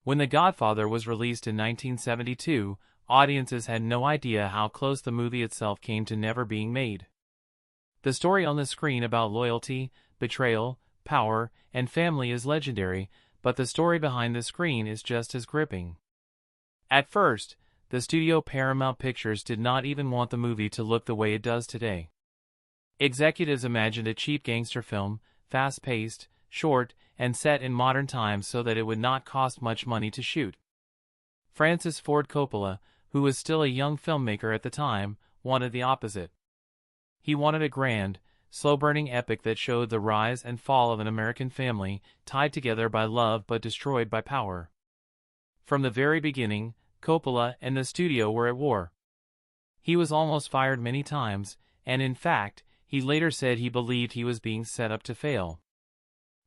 When The Godfather was released in 1972, audiences had no idea how close the movie itself came to never being made. The story on the screen about loyalty, betrayal, power, and family is legendary, but the story behind the screen is just as gripping. At first, the studio Paramount Pictures did not even want the movie to look the way it does today. Executives imagined a cheap gangster film, fast-paced, short, and set in modern times so that it would not cost much money to shoot. Francis Ford Coppola, who was still a young filmmaker at the time, wanted the opposite. He wanted a grand, slow-burning epic that showed the rise and fall of an American family, tied together by love but destroyed by power. From the very beginning, Coppola and the studio were at war. He was almost fired many times, and in fact, he later said he believed he was being set up to fail.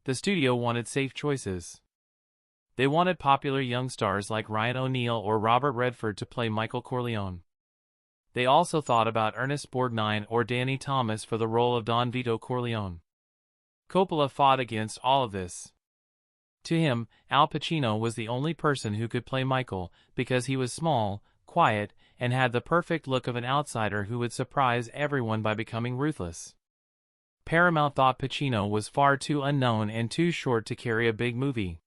The studio wanted safe choices. They wanted popular young stars like Ryan O'Neal or Robert Redford to play Michael Corleone. They also thought about Ernest Borgnine or Danny Thomas for the role of Don Vito Corleone. Coppola fought against all of this. To him, Al Pacino was the only person who could play Michael because he was small, quiet, and had the perfect look of an outsider who would surprise everyone by becoming ruthless. Paramount thought Pacino was far too unknown and too short to carry a big movie.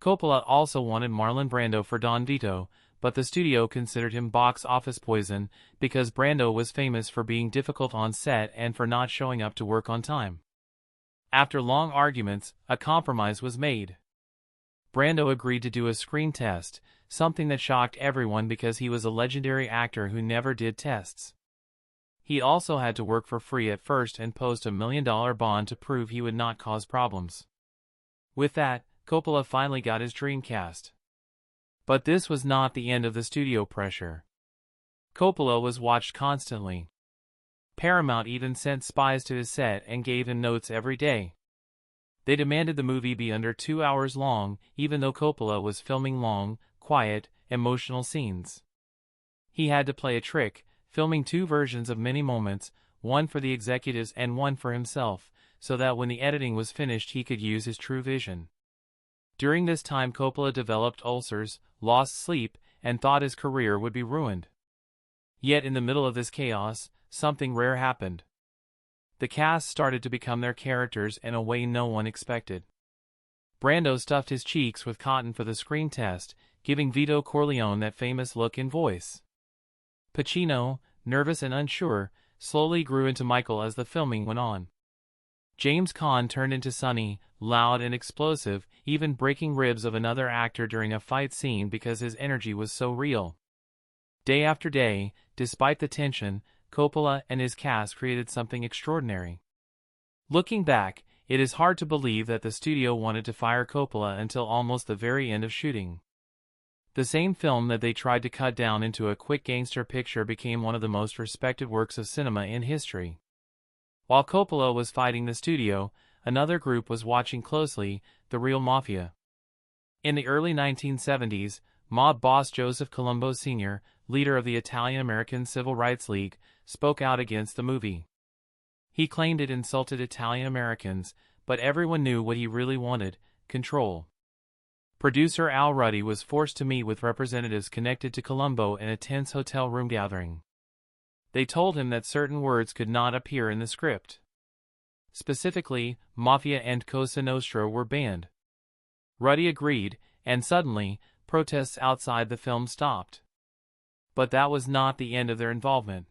Coppola also wanted Marlon Brando for Don Vito, but the studio considered him box office poison because Brando was famous for being difficult on set and for not showing up to work on time. After long arguments, a compromise was made. Brando agreed to do a screen test, something that shocked everyone because he was a legendary actor who never did tests. He also had to work for free at first and post $1 million bond to prove he would not cause problems. With that, Coppola finally got his dream cast. But this was not the end of the studio pressure. Coppola was watched constantly. Paramount even sent spies to his set and gave him notes every day. They demanded the movie be under 2 hours long, even though Coppola was filming long, quiet, emotional scenes. He had to play a trick, filming 2 versions of many moments, one for the executives and one for himself, so that when the editing was finished he could use his true vision. During this time Coppola developed ulcers, lost sleep, and thought his career would be ruined. Yet in the middle of this chaos, something rare happened. The cast started to become their characters in a way no one expected. Brando stuffed his cheeks with cotton for the screen test, giving Vito Corleone that famous look and voice. Pacino, nervous and unsure, slowly grew into Michael as the filming went on. James Caan turned into Sonny, loud and explosive, even breaking ribs of another actor during a fight scene because his energy was so real. Day after day, despite the tension, Coppola and his cast created something extraordinary. Looking back, it is hard to believe that the studio wanted to fire Coppola until almost the very end of shooting. The same film that they tried to cut down into a quick gangster picture became one of the most respected works of cinema in history. While Coppola was fighting the studio, another group was watching closely, the real mafia. In the early 1970s, mob boss Joseph Colombo Sr., leader of the Italian-American Civil Rights League, spoke out against the movie. He claimed it insulted Italian Americans, but everyone knew what he really wanted: control. Producer Al Ruddy was forced to meet with representatives connected to Colombo in a tense hotel room gathering. They told him that certain words could not appear in the script. Specifically, Mafia and Cosa Nostra were banned. Ruddy agreed, and suddenly, protests outside the film stopped. But that was not the end of their involvement.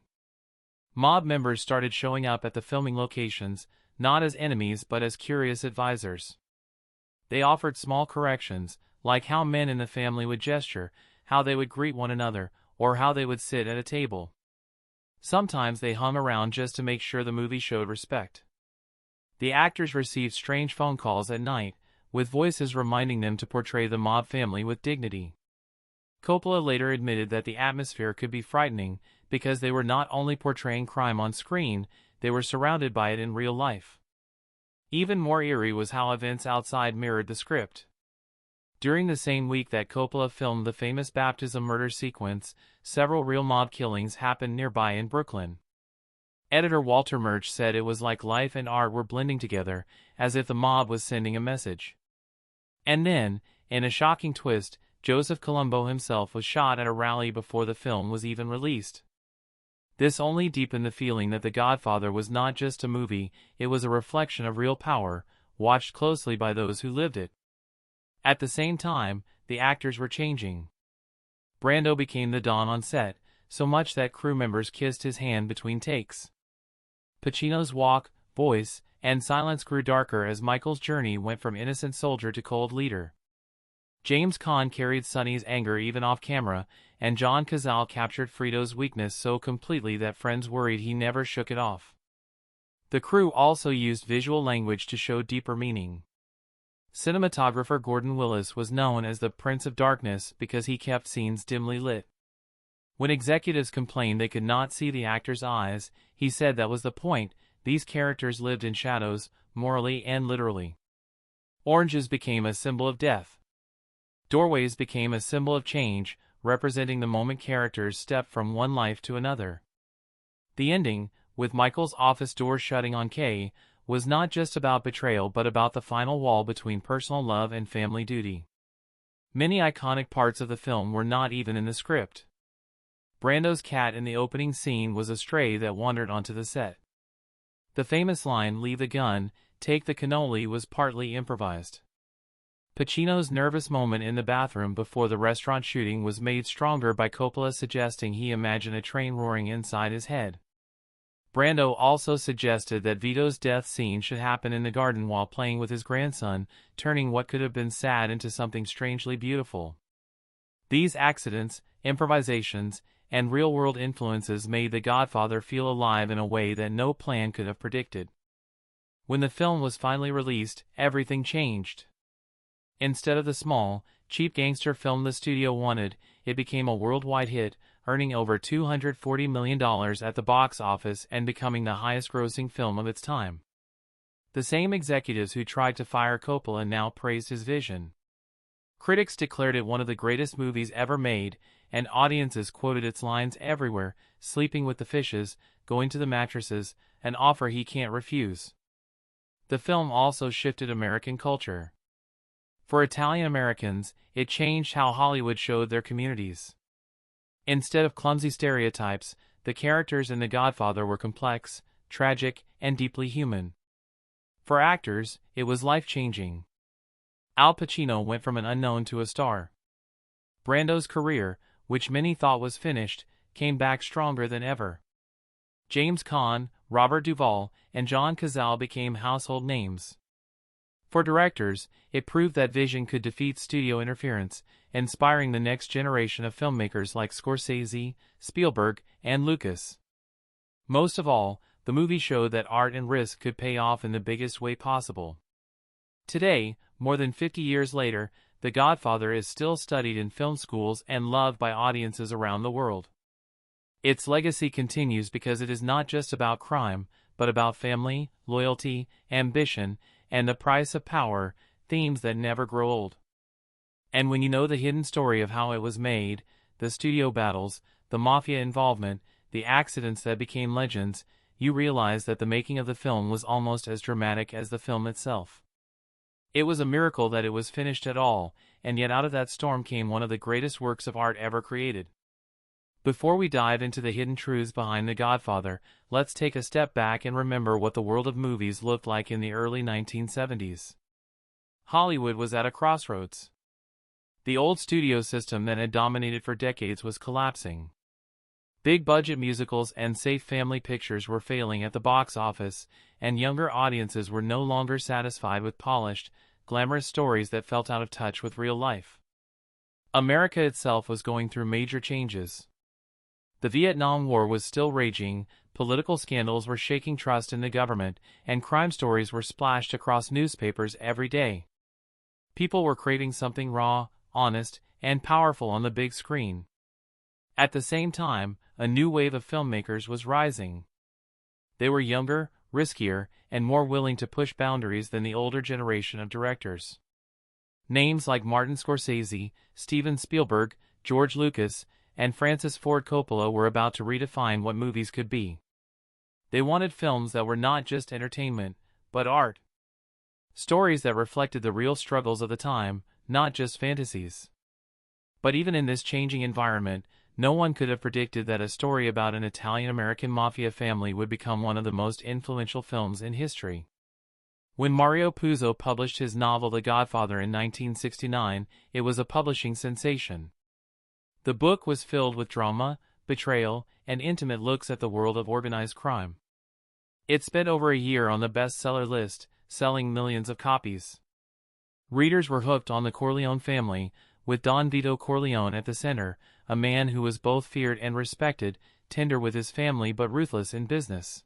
Mob members started showing up at the filming locations, not as enemies but as curious advisors. They offered small corrections, like how men in the family would gesture, how they would greet one another, or how they would sit at a table. Sometimes they hung around just to make sure the movie showed respect. The actors received strange phone calls at night, with voices reminding them to portray the mob family with dignity. Coppola later admitted that the atmosphere could be frightening because they were not only portraying crime on screen, they were surrounded by it in real life. Even more eerie was how events outside mirrored the script. During the same week that Coppola filmed the famous baptism murder sequence, several real mob killings happened nearby in Brooklyn. Editor Walter Murch said it was like life and art were blending together, as if the mob was sending a message. And then, In a shocking twist, Joseph Colombo himself was shot at a rally before the film was even released. This only deepened the feeling that The Godfather was not just a movie, it was a reflection of real power, watched closely by those who lived it. At the same time, the actors were changing. Brando became the Don on set, so much that crew members kissed his hand between takes. Pacino's walk, voice, and silence grew darker as Michael's journey went from innocent soldier to cold leader. James Caan carried Sonny's anger even off camera, and John Cazale captured Frito's weakness so completely that friends worried he never shook it off. The crew also used visual language to show deeper meaning. Cinematographer Gordon Willis was known as the Prince of Darkness because he kept scenes dimly lit. When executives complained they could not see the actors' eyes, he said that was the point, these characters lived in shadows, morally and literally. Oranges became a symbol of death. Doorways became a symbol of change, representing the moment characters stepped from one life to another. The ending, with Michael's office door shutting on Kay, was not just about betrayal but about the final wall between personal love and family duty. Many iconic parts of the film were not even in the script. Brando's cat in the opening scene was a stray that wandered onto the set. The famous line, "Leave the gun, take the cannoli," was partly improvised. Pacino's nervous moment in the bathroom before the restaurant shooting was made stronger by Coppola suggesting he imagine a train roaring inside his head. Brando also suggested that Vito's death scene should happen in the garden while playing with his grandson, turning what could have been sad into something strangely beautiful. These accidents, improvisations, and real-world influences made The Godfather feel alive in a way that no plan could have predicted. When the film was finally released, everything changed. Instead of the small, cheap gangster film the studio wanted, it became a worldwide hit, earning over $240 million at the box office and becoming the highest-grossing film of its time. The same executives who tried to fire Coppola now praised his vision. Critics declared it one of the greatest movies ever made, and audiences quoted its lines everywhere: "Sleeping with the fishes, going to the mattresses, an offer he can't refuse." The film also shifted American culture. For Italian Americans, it changed how Hollywood showed their communities. Instead of clumsy stereotypes, the characters in The Godfather were complex, tragic, and deeply human. For actors, it was life-changing. Al Pacino went from an unknown to a star. Brando's career, which many thought was finished, came back stronger than ever. James Caan, Robert Duvall, and John Cazale became household names. For directors, it proved that vision could defeat studio interference, inspiring the next generation of filmmakers like Scorsese, Spielberg, and Lucas. Most of all, the movie showed that art and risk could pay off in the biggest way possible. Today, more than 50 years later, The Godfather is still studied in film schools and loved by audiences around the world. Its legacy continues because it is not just about crime, but about family, loyalty, ambition, and the price of power, themes that never grow old. And when you know the hidden story of how it was made, the studio battles, the mafia involvement, the accidents that became legends, you realize that the making of the film was almost as dramatic as the film itself. It was a miracle that it was finished at all, and yet out of that storm came one of the greatest works of art ever created. Before we dive into the hidden truths behind The Godfather, let's take a step back and remember what the world of movies looked like in the early 1970s. Hollywood was at a crossroads. The old studio system that had dominated for decades was collapsing. Big-budget musicals and safe family pictures were failing at the box office, and younger audiences were no longer satisfied with polished, glamorous stories that felt out of touch with real life. America itself was going through major changes. The Vietnam War was still raging, political scandals were shaking trust in the government, and crime stories were splashed across newspapers every day. People were craving something raw, honest, and powerful on the big screen. At the same time, a new wave of filmmakers was rising. They were younger, riskier, and more willing to push boundaries than the older generation of directors. Names like Martin Scorsese, Steven Spielberg, George Lucas, and Francis Ford Coppola were about to redefine what movies could be. They wanted films that were not just entertainment, but art. Stories that reflected the real struggles of the time, not just fantasies. But even in this changing environment, no one could have predicted that a story about an Italian-American mafia family would become one of the most influential films in history. When Mario Puzo published his novel The Godfather in 1969, it was a publishing sensation. The book was filled with drama, betrayal, and intimate looks at the world of organized crime. It spent over a year on the bestseller list, selling millions of copies. Readers were hooked on the Corleone family, with Don Vito Corleone at the center, a man who was both feared and respected, tender with his family but ruthless in business.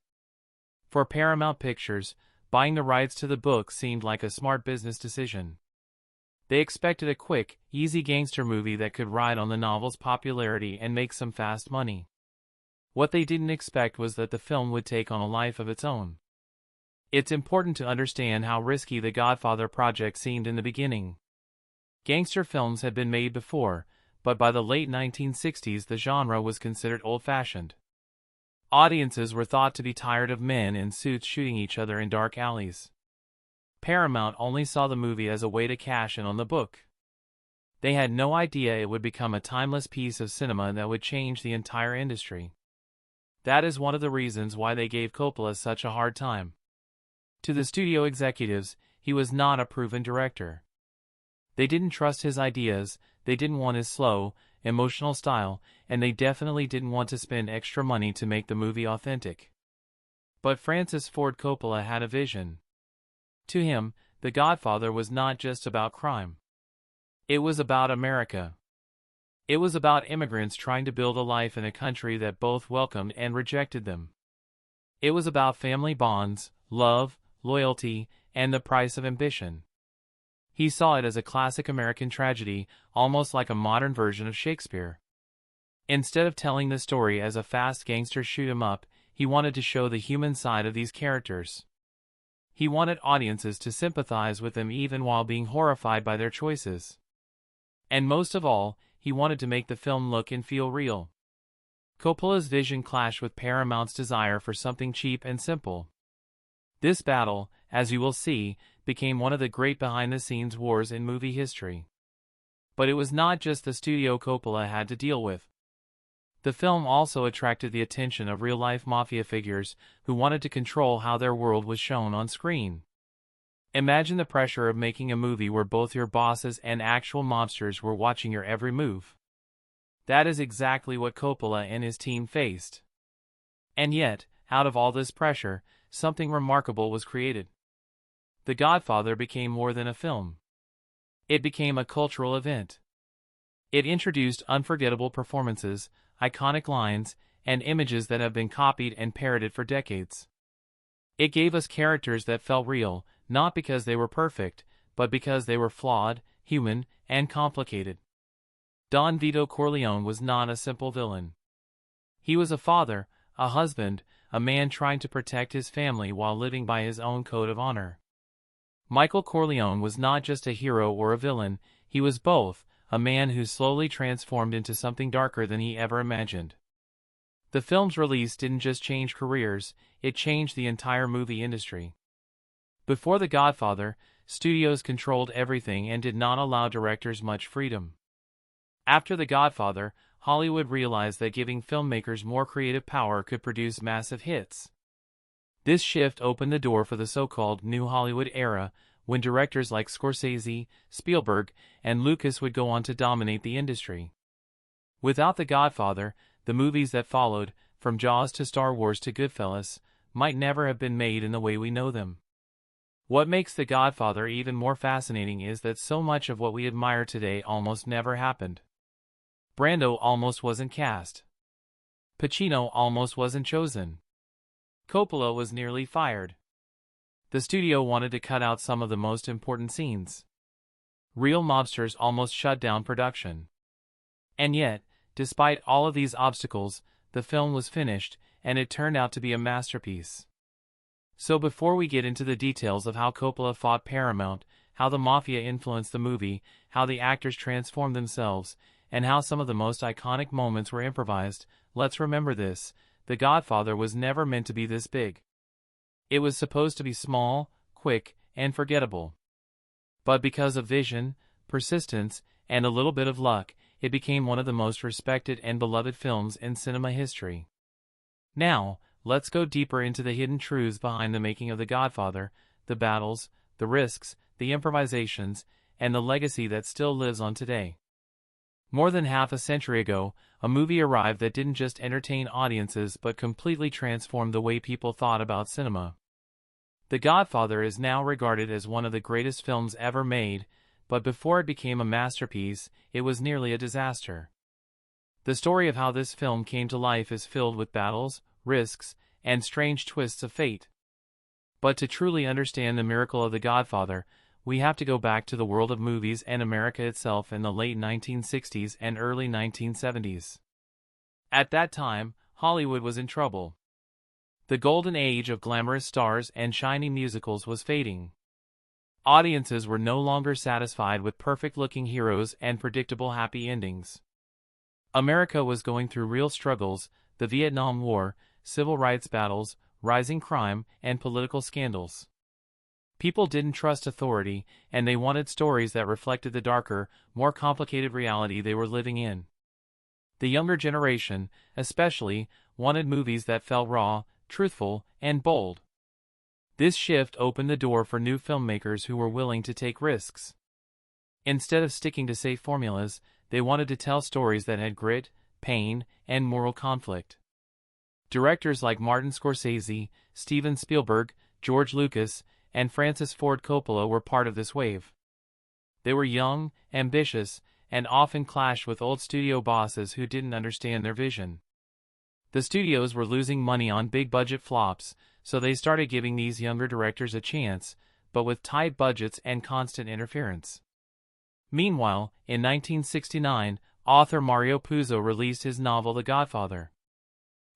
For Paramount Pictures, buying the rights to the book seemed like a smart business decision. They expected a quick, easy gangster movie that could ride on the novel's popularity and make some fast money. What they didn't expect was that the film would take on a life of its own. It's important to understand how risky the Godfather project seemed in the beginning. Gangster films had been made before, but by the late 1960s the genre was considered old-fashioned. Audiences were thought to be tired of men in suits shooting each other in dark alleys. Paramount only saw the movie as a way to cash in on the book. They had no idea it would become a timeless piece of cinema that would change the entire industry. That is one of the reasons why they gave Coppola such a hard time. To the studio executives, he was not a proven director. They didn't trust his ideas, they didn't want his slow, emotional style, and they definitely didn't want to spend extra money to make the movie authentic. But Francis Ford Coppola had a vision. To him, The Godfather was not just about crime. It was about America. It was about immigrants trying to build a life in a country that both welcomed and rejected them. It was about family bonds, love, loyalty, and the price of ambition. He saw it as a classic American tragedy, almost like a modern version of Shakespeare. Instead of telling the story as a fast gangster shoot-'em-up, he wanted to show the human side of these characters. He wanted audiences to sympathize with them even while being horrified by their choices. And most of all, he wanted to make the film look and feel real. Coppola's vision clashed with Paramount's desire for something cheap and simple. This battle, as you will see, became one of the great behind-the-scenes wars in movie history. But it was not just the studio Coppola had to deal with. The film also attracted the attention of real-life mafia figures who wanted to control how their world was shown on screen. Imagine the pressure of making a movie where both your bosses and actual mobsters were watching your every move. That is exactly what Coppola and his team faced. And yet, out of all this pressure, something remarkable was created. The Godfather became more than a film. It became a cultural event. It introduced unforgettable performances, iconic lines, and images that have been copied and parroted for decades. It gave us characters that felt real, not because they were perfect, but because they were flawed, human, and complicated. Don Vito Corleone was not a simple villain. He was a father, a husband, a man trying to protect his family while living by his own code of honor. Michael Corleone was not just a hero or a villain, he was both, a man who slowly transformed into something darker than he ever imagined. The film's release didn't just change careers, it changed the entire movie industry. Before The Godfather, studios controlled everything and did not allow directors much freedom. After The Godfather, Hollywood realized that giving filmmakers more creative power could produce massive hits. This shift opened the door for the so-called New Hollywood era, when directors like Scorsese, Spielberg, and Lucas would go on to dominate the industry. Without The Godfather, the movies that followed, from Jaws to Star Wars to Goodfellas, might never have been made in the way we know them. What makes The Godfather even more fascinating is that so much of what we admire today almost never happened. Brando almost wasn't cast. Pacino almost wasn't chosen. Coppola was nearly fired. The studio wanted to cut out some of the most important scenes. Real mobsters almost shut down production. And yet, despite all of these obstacles, the film was finished, and it turned out to be a masterpiece. So before we get into the details of how Coppola fought Paramount, how the mafia influenced the movie, how the actors transformed themselves, and how some of the most iconic moments were improvised, let's remember this: The Godfather was never meant to be this big. It was supposed to be small, quick, and forgettable. But because of vision, persistence, and a little bit of luck, it became one of the most respected and beloved films in cinema history. Now, let's go deeper into the hidden truths behind the making of The Godfather, the battles, the risks, the improvisations, and the legacy that still lives on today. More than half a century ago, a movie arrived that didn't just entertain audiences but completely transformed the way people thought about cinema. The Godfather is now regarded as one of the greatest films ever made, but before it became a masterpiece, it was nearly a disaster. The story of how this film came to life is filled with battles, risks, and strange twists of fate. But to truly understand the miracle of The Godfather, we have to go back to the world of movies and America itself in the late 1960s and early 1970s. At that time, Hollywood was in trouble. The golden age of glamorous stars and shiny musicals was fading. Audiences were no longer satisfied with perfect-looking heroes and predictable happy endings. America was going through real struggles: the Vietnam War, civil rights battles, rising crime, and political scandals. People didn't trust authority, and they wanted stories that reflected the darker, more complicated reality they were living in. The younger generation, especially, wanted movies that felt raw, truthful, and bold. This shift opened the door for new filmmakers who were willing to take risks. Instead of sticking to safe formulas, they wanted to tell stories that had grit, pain, and moral conflict. Directors like Martin Scorsese, Steven Spielberg, George Lucas, and Francis Ford Coppola were part of this wave. They were young, ambitious, and often clashed with old studio bosses who didn't understand their vision. The studios were losing money on big-budget flops, so they started giving these younger directors a chance, but with tight budgets and constant interference. Meanwhile, in 1969, author Mario Puzo released his novel The Godfather.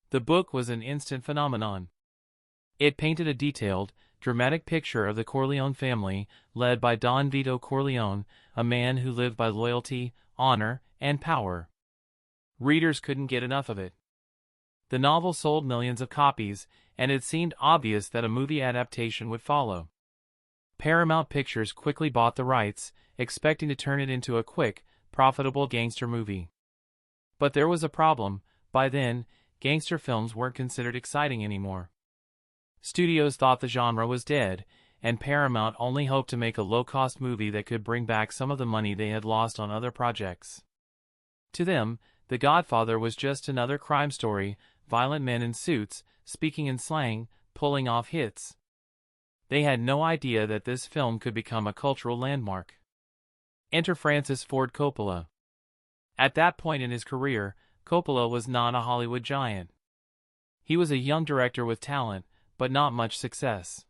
The book was an instant phenomenon. It painted a detailed, dramatic picture of the Corleone family, led by Don Vito Corleone, a man who lived by loyalty, honor, and power. Readers couldn't get enough of it. The novel sold millions of copies, and it seemed obvious that a movie adaptation would follow. Paramount Pictures quickly bought the rights, expecting to turn it into a quick, profitable gangster movie. But there was a problem: by then, gangster films weren't considered exciting anymore. Studios thought the genre was dead, and Paramount only hoped to make a low-cost movie that could bring back some of the money they had lost on other projects. To them, The Godfather was just another crime story: violent men in suits, speaking in slang, pulling off hits. They had no idea that this film could become a cultural landmark. Enter Francis Ford Coppola. At that point in his career, Coppola was not a Hollywood giant. He was a young director with talent, but not much success.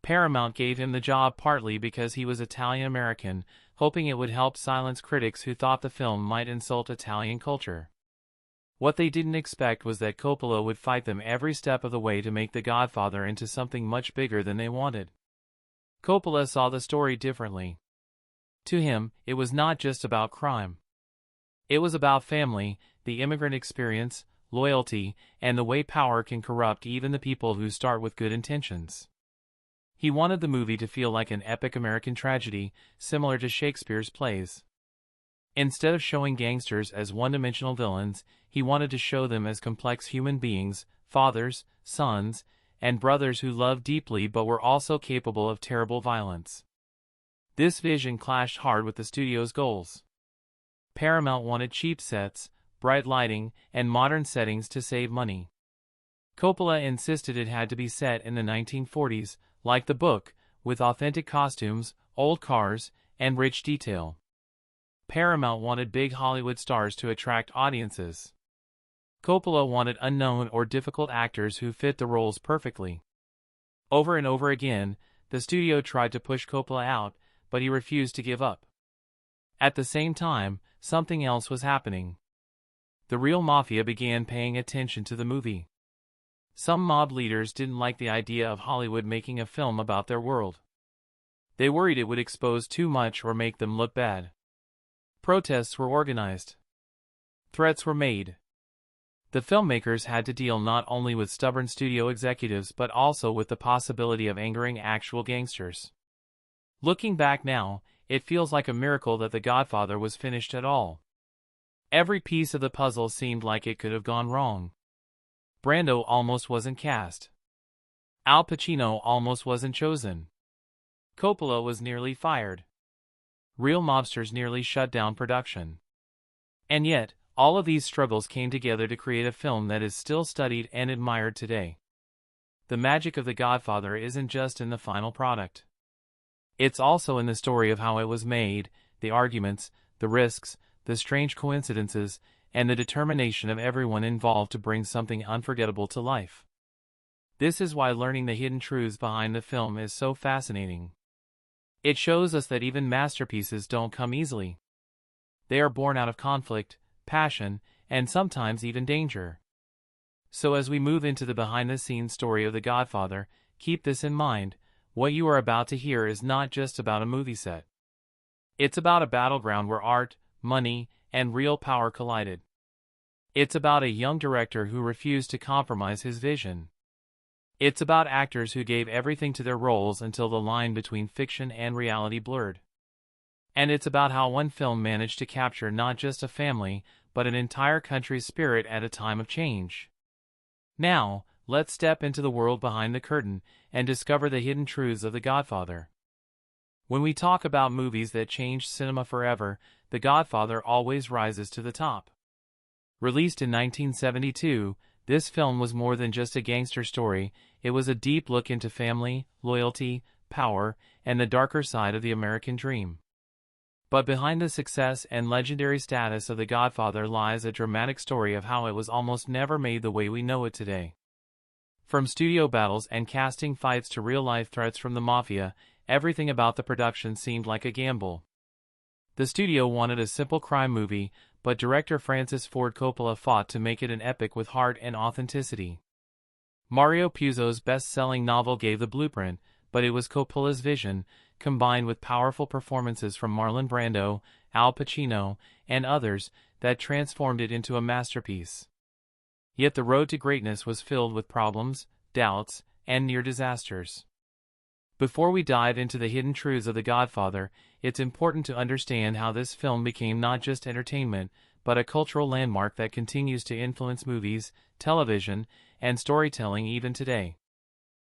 Paramount gave him the job partly because he was Italian-American, hoping it would help silence critics who thought the film might insult Italian culture. What they didn't expect was that Coppola would fight them every step of the way to make The Godfather into something much bigger than they wanted. Coppola saw the story differently. To him, it was not just about crime. It was about family, the immigrant experience, loyalty, and the way power can corrupt even the people who start with good intentions. He wanted the movie to feel like an epic American tragedy, similar to Shakespeare's plays. Instead of showing gangsters as one-dimensional villains, he wanted to show them as complex human beings: fathers, sons, and brothers who loved deeply but were also capable of terrible violence. This vision clashed hard with the studio's goals. Paramount wanted cheap sets, bright lighting, and modern settings to save money. Coppola insisted it had to be set in the 1940s, like the book, with authentic costumes, old cars, and rich detail. Paramount wanted big Hollywood stars to attract audiences. Coppola wanted unknown or difficult actors who fit the roles perfectly. Over and over again, the studio tried to push Coppola out, but he refused to give up. At the same time, something else was happening. The real mafia began paying attention to the movie. Some mob leaders didn't like the idea of Hollywood making a film about their world. They worried it would expose too much or make them look bad. Protests were organized. Threats were made. The filmmakers had to deal not only with stubborn studio executives but also with the possibility of angering actual gangsters. Looking back now, it feels like a miracle that The Godfather was finished at all. Every piece of the puzzle seemed like it could have gone wrong. Brando almost wasn't cast. Al Pacino almost wasn't chosen. Coppola was nearly fired. Real mobsters nearly shut down production. And yet, all of these struggles came together to create a film that is still studied and admired today. The magic of The Godfather isn't just in the final product. It's also in the story of how it was made, the arguments, the risks, the strange coincidences, and the determination of everyone involved to bring something unforgettable to life. This is why learning the hidden truths behind the film is so fascinating. It shows us that even masterpieces don't come easily. They are born out of conflict, passion, and sometimes even danger. So as we move into the behind-the-scenes story of The Godfather, keep this in mind: what you are about to hear is not just about a movie set. It's about a battleground where art, money, and real power collided. It's about a young director who refused to compromise his vision. It's about actors who gave everything to their roles until the line between fiction and reality blurred. And it's about how one film managed to capture not just a family, but an entire country's spirit at a time of change. Now, let's step into the world behind the curtain and discover the hidden truths of The Godfather. When we talk about movies that changed cinema forever, The Godfather always rises to the top. Released in 1972, this film was more than just a gangster story. It was a deep look into family, loyalty, power, and the darker side of the American dream. But behind the success and legendary status of The Godfather lies a dramatic story of how it was almost never made the way we know it today. From studio battles and casting fights to real-life threats from the mafia, everything about the production seemed like a gamble. The studio wanted a simple crime movie, but director Francis Ford Coppola fought to make it an epic with heart and authenticity. Mario Puzo's best-selling novel gave the blueprint, but it was Coppola's vision, combined with powerful performances from Marlon Brando, Al Pacino, and others, that transformed it into a masterpiece. Yet the road to greatness was filled with problems, doubts, and near disasters. Before we dive into the hidden truths of The Godfather, it's important to understand how this film became not just entertainment, but a cultural landmark that continues to influence movies, television, and storytelling even today.